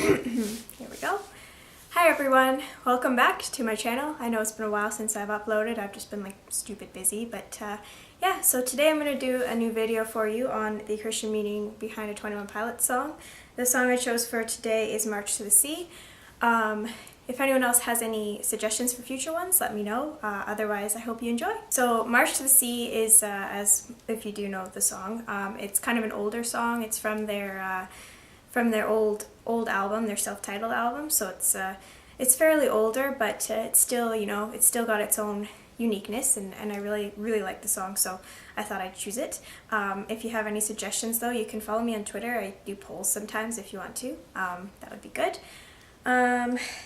Here we go. Hi everyone, welcome back to my channel. I know it's been a while since I've uploaded. I've just been like stupid busy, but yeah, so today I'm going to do a new video for you on the Christian meaning behind a 21 Pilots song. The song I chose for today is March to the Sea. If anyone else has any suggestions for future ones, let me know. Otherwise, I hope you enjoy. So March to the Sea is, as if you do know the song, it's kind of an older song. It's from their old album, their self-titled album. So it's fairly older, but it's still, it's still got its own uniqueness, and I really like the song, so I thought I'd choose it. If you have any suggestions though, you can follow me on Twitter. I do polls sometimes if you want to. That would be good.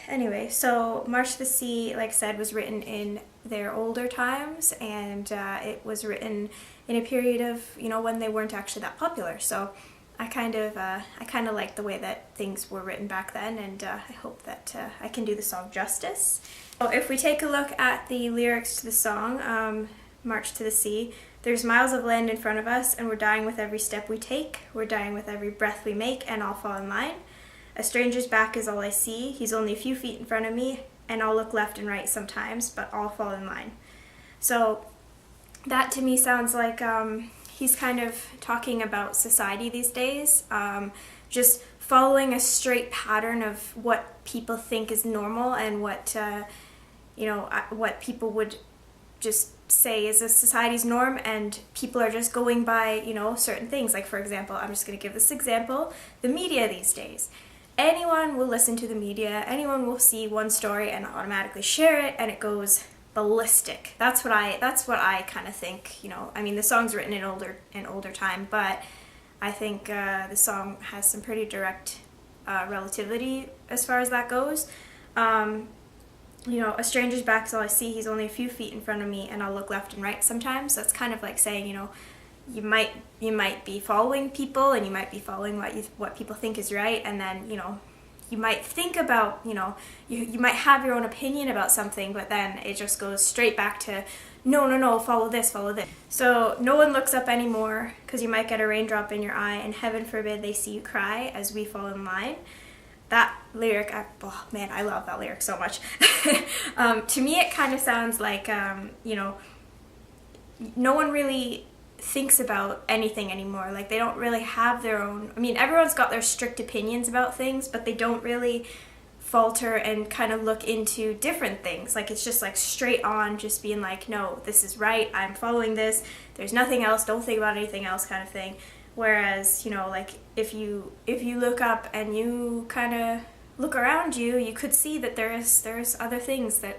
Anyway, so March to the Sea, like I said, was written in their older times, and it was written in a period of, when they weren't actually that popular. So I kind of like the way that things were written back then, and I hope that I can do the song justice. So if we take a look at the lyrics to the song, March to the Sea, there's miles of land in front of us, and we're dying with every step we take. We're dying with every breath we make, and I'll fall in line. A stranger's back is all I see. He's only a few feet in front of me, and I'll look left and right sometimes, but I'll fall in line. So that to me sounds like he's kind of talking about society these days, just following a straight pattern of what people think is normal and what what people would just say is a society's norm, and people are just going by certain things. Like, for example, I'm just going to give this example: the media these days. Anyone will listen to the media, anyone will see one story and automatically share it, and it goes ballistic. That's what I kind of think. I mean, the song's written in older time, but I think the song has some pretty direct relativity as far as that goes. A stranger's back is all I see. He's only a few feet in front of me, and I'll look left and right sometimes. That's kind of like saying, you might be following people, and you might be following what people think is right, and then you might think about, you might have your own opinion about something, but then it just goes straight back to, no, follow this. So no one looks up anymore, because you might get a raindrop in your eye, and heaven forbid they see you cry as we fall in line. That lyric, oh man, I love that lyric so much. To me it kind of sounds like, no one really thinks about anything anymore. Like, they don't really have their own, everyone's got their strict opinions about things, but they don't really falter and kind of look into different things. Like, it's just like straight on, just being like, no, this is right, I'm following this, there's nothing else, don't think about anything else, kind of thing. Whereas, like, if you look up and you kind of look around you, you could see that there's other things that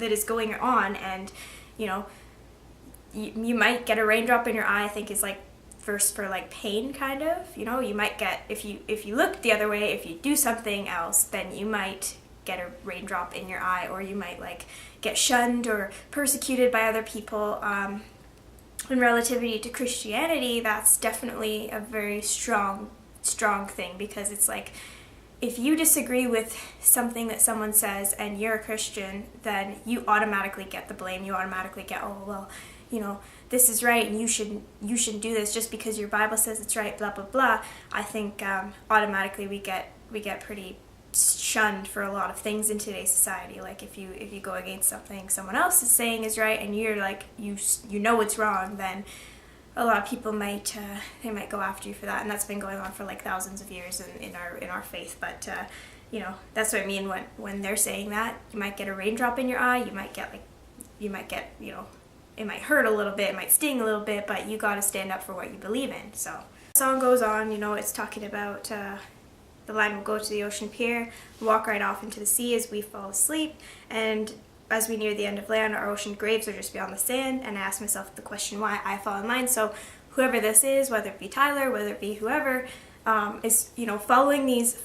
is going on, and you might get a raindrop in your eye. I think is like first for like pain, kind of. You might get, if you look the other way, if you do something else, then you might get a raindrop in your eye, or you might like get shunned or persecuted by other people. In relativity to Christianity, that's definitely a very strong thing, because it's like, if you disagree with something that someone says and you're a Christian, then you automatically get the blame. You automatically get, oh well, this is right, and you shouldn't do this just because your Bible says it's right, blah blah blah. I think automatically we get pretty shunned for a lot of things in today's society. Like, if you go against something someone else is saying is right, and you're like, you know it's wrong, then a lot of people might go after you for that, and that's been going on for like thousands of years in our faith. But that's what I mean when they're saying that. You might get a raindrop in your eye, you might get it might hurt a little bit, it might sting a little bit, but you got to stand up for what you believe in. So the song goes on, it's talking about the line will go to the ocean pier, walk right off into the sea as we fall asleep, and as we near the end of land, our ocean graves are just beyond the sand. And I ask myself the question why I fall in line. So whoever this is, whether it be Tyler, whether it be whoever, is following these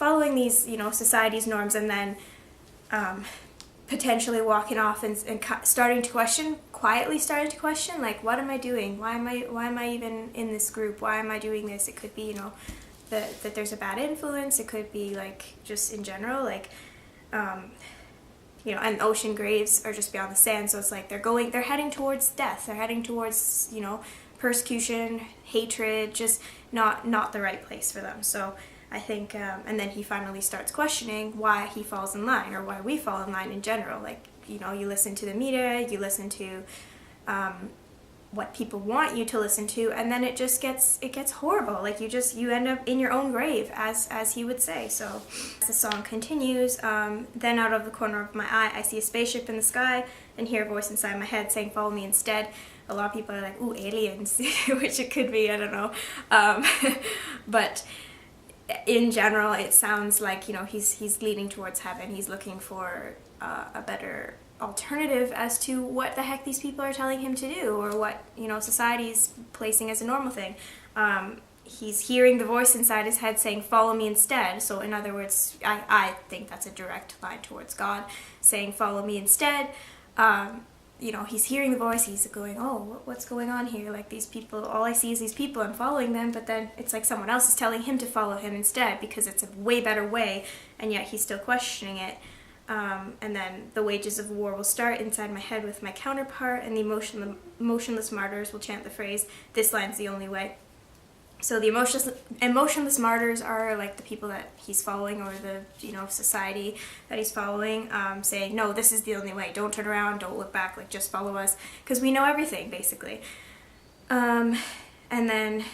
society's norms, and then potentially walking off and quietly starting to question, like, what am I doing? Why am I even in this group? Why am I doing this? It could be that there's a bad influence. It could be like just in general, like and ocean graves are just beyond the sand, so it's like they're heading towards death. They're heading towards persecution, hatred, just not the right place for them. So I think, and then he finally starts questioning why he falls in line, or why we fall in line in general. Like, you know, you listen to the media, you listen to what people want you to listen to, and then it gets horrible. Like, you end up in your own grave, as he would say. So as the song continues, then out of the corner of my eye I see a spaceship in the sky and hear a voice inside my head saying, follow me instead. A lot of people are like, ooh, aliens, which it could be, I don't know. But in general, it sounds like, you know, he's leaning towards heaven. He's looking for a better alternative as to what the heck these people are telling him to do, or what, you know, society's placing as a normal thing. He's hearing the voice inside his head saying, follow me instead. So in other words, I think that's a direct line towards God, saying, follow me instead. You know, he's hearing the voice, he's going, oh, what's going on here? Like, these people, all I see is these people, I'm following them, but then it's like someone else is telling him to follow him instead, because it's a way better way, and yet he's still questioning it. And then the wages of war will start inside my head with my counterpart, and the emotionless martyrs will chant the phrase, this line's the only way. So the emotionless martyrs are like the people that he's following, or the, you know, society that he's following, saying, no, this is the only way, don't turn around, don't look back, like, just follow us, because we know everything, basically. And then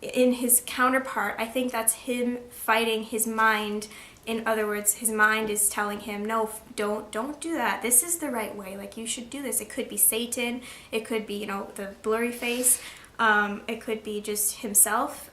in his counterpart, I think that's him fighting his mind. In other words, his mind is telling him, no, don't do that. This is the right way. Like, you should do this. It could be Satan. It could be, you know, the blurry face. It could be just himself.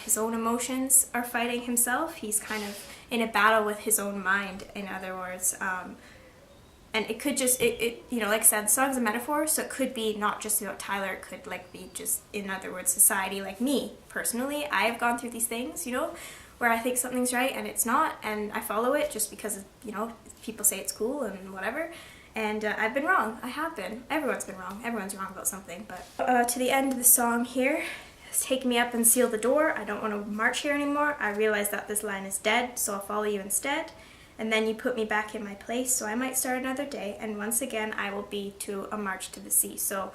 His own emotions are fighting himself. He's kind of in a battle with his own mind, in other words. And it could just, you know, like I said, the song's a metaphor, so it could be not just about Tyler. It could, like, be just, in other words, society. Like me, personally, I have gone through these things, you know, where I think something's right and it's not, and I follow it just because, you know, people say it's cool and whatever. And I've been wrong. I have been. Everyone's been wrong. Everyone's wrong about something. But to the end of the song here, take me up and seal the door. I don't want to march here anymore. I realize that this line is dead, so I'll follow you instead. And then you put me back in my place, so I might start another day. And once again, I will be to a march to the sea. So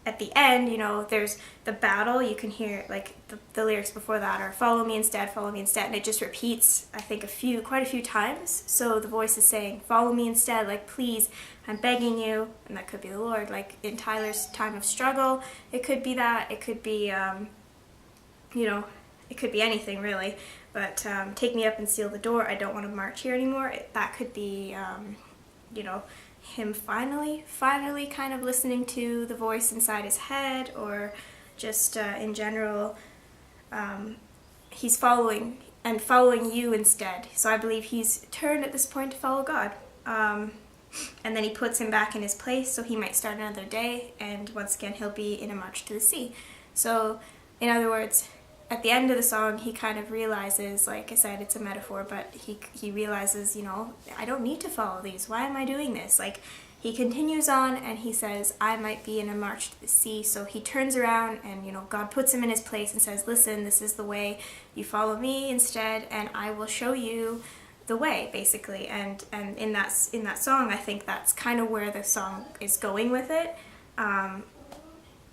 at the end, you know, there's the battle. You can hear, like, the lyrics before that are follow me instead, and it just repeats, I think, quite a few times. So the voice is saying, follow me instead, like, please, I'm begging you. And that could be the Lord. Like, in Tyler's time of struggle, it could be that. It could be, you know, it could be anything, really. But take me up and seal the door. I don't want to march here anymore. That could be, you know, him finally kind of listening to the voice inside his head, or just in general, he's following you instead. So I believe he's turned at this point to follow God. And then he puts him back in his place, so he might start another day, and once again he'll be in a march to the sea. So in other words, at the end of the song, he kind of realizes, like I said, it's a metaphor, but he realizes, you know, I don't need to follow these. Why am I doing this? Like, he continues on and he says, I might be in a march to the sea. So he turns around and, you know, God puts him in his place and says, listen, this is the way. You follow me instead, and I will show you the way, basically. And in that song, I think that's kind of where the song is going with it.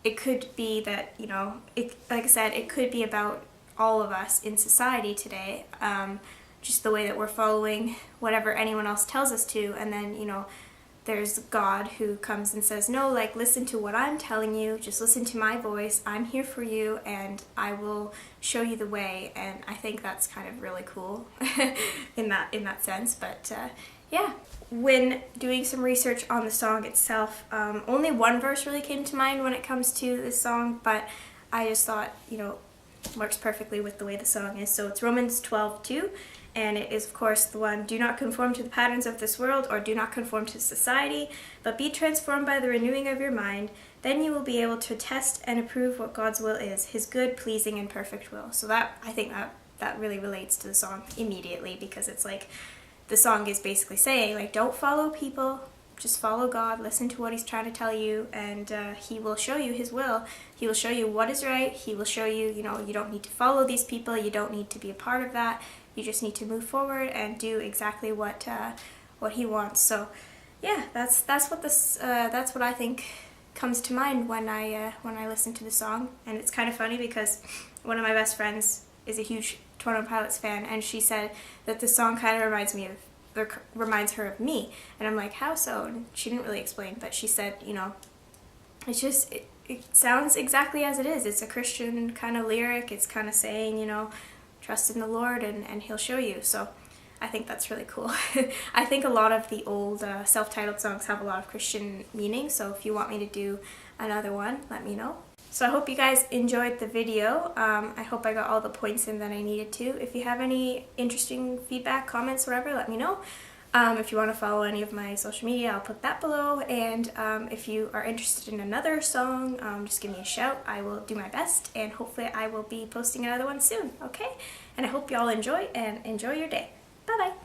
It could be that, you know, like I said, it could be about all of us in society today, just the way that we're following whatever anyone else tells us to, and then, you know, there's God who comes and says, no, like, listen to what I'm telling you, just listen to my voice, I'm here for you, and I will show you the way. And I think that's kind of really cool in that sense. But yeah. When doing some research on the song itself, only one verse really came to mind when it comes to this song, but I just thought, you know, works perfectly with the way the song is. So it's Romans 12:2, and it is, of course, the one, do not conform to the patterns of this world, or do not conform to society, but be transformed by the renewing of your mind. Then you will be able to test and approve what God's will is, his good, pleasing, and perfect will. So that, I think that really relates to the song immediately, because it's like, the song is basically saying, like, don't follow people, just follow God, listen to what he's trying to tell you, and he will show you his will. He will show you what is right. He will show you, you know, you don't need to follow these people, you don't need to be a part of that. You just need to move forward and do exactly what he wants. So yeah, that's what I think comes to mind when I listen to the song. And it's kind of funny because one of my best friends is a huge 21 Pilots fan, and she said that the song kind of reminds her of me. And I'm like, how so? And she didn't really explain, but she said, you know, it's just, it sounds exactly as it is. It's a Christian kind of lyric. It's kind of saying, you know, trust in the Lord and He'll show you. So I think that's really cool. I think a lot of the old self-titled songs have a lot of Christian meaning, so if you want me to do another one, let me know. So I hope you guys enjoyed the video. I hope I got all the points in that I needed to. If you have any interesting feedback, comments, whatever, let me know. If you want to follow any of my social media, I'll put that below. And if you are interested in another song, just give me a shout. I will do my best, and hopefully I will be posting another one soon, okay? And I hope you all enjoy, and enjoy your day. Bye-bye.